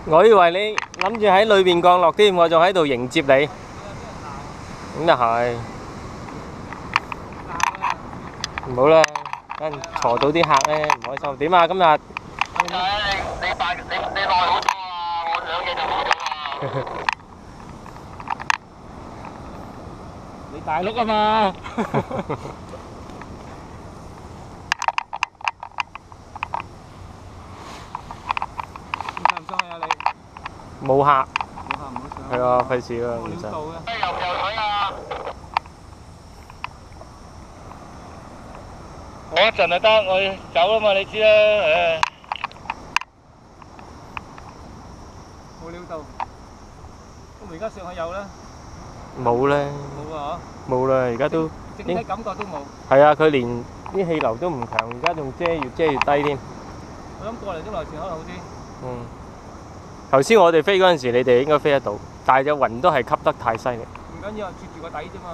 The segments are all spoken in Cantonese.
我以為你諗住喺裏邊降落添，我仲喺度迎接你。咁又係。唔好啦，跟坐到啲客咧唔開心。點啊？今日？點解你耐好多啊？我2日就冇咗啦。你大陸啊嘛？上唔上去啊你？冇客。冇客唔好上。係啊，費事啦，唔使。料到嘅。游水啊！我一陣就得，我要走啦嘛，你知啦，唉。冇料到。咁而家上去有啦？冇咧。冇啊冇啦，而家都。整體感覺都冇。係啊，佢連啲氣流都唔強，而家仲越遮越低添。我諗過嚟鐘頭前可能好啲。嗯。頭先我哋飛嗰陣時，你哋應該飛得到，但係隻雲都係吸得太犀利。唔緊要，貼住個底啫嘛。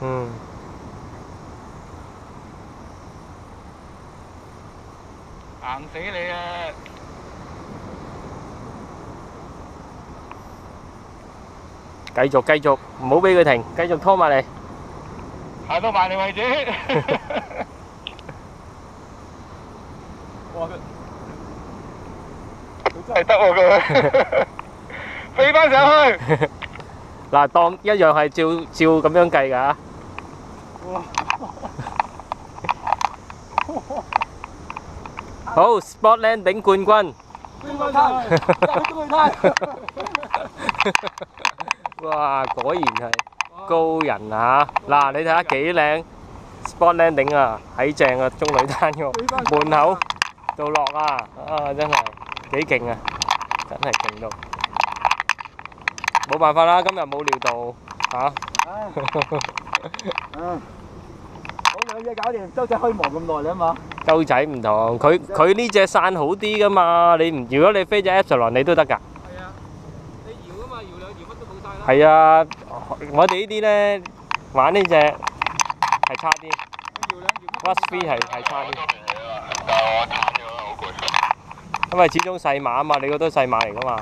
嗯。硬死你啊！繼續，唔好俾佢停，繼續拖埋嚟。行到埋嚟為止。哇！佢係得喎佢，飛翻上去。嗱，當一樣係照咁樣計㗎。好 ，Spot Landing 冠軍。哇，果然係高人啊！嗱，你睇下幾靚 ，Spot Landing 啊，喺正啊，中女灘個門口度落啊，真係幾勁啊！真係勁到，冇辦法啦，今日冇料到嚇。嗰兩隻搞掂，周仔可以忙咁耐啦嘛。鳩仔唔同，佢呢隻傘好啲噶嘛，如果你飛隻 Epsilon 你都得㗎。係啊，你搖啊嘛，搖兩搖乜都冇晒啦。係啊，我哋呢啲咧玩呢隻係差啲。Watch Free 係差啲。因為始終細馬啊嘛，你嗰都細馬嚟㗎嘛。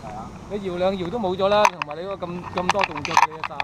係啊，你搖兩搖都冇咗啦，同埋你嗰個咁多動作嘅你嘅傘。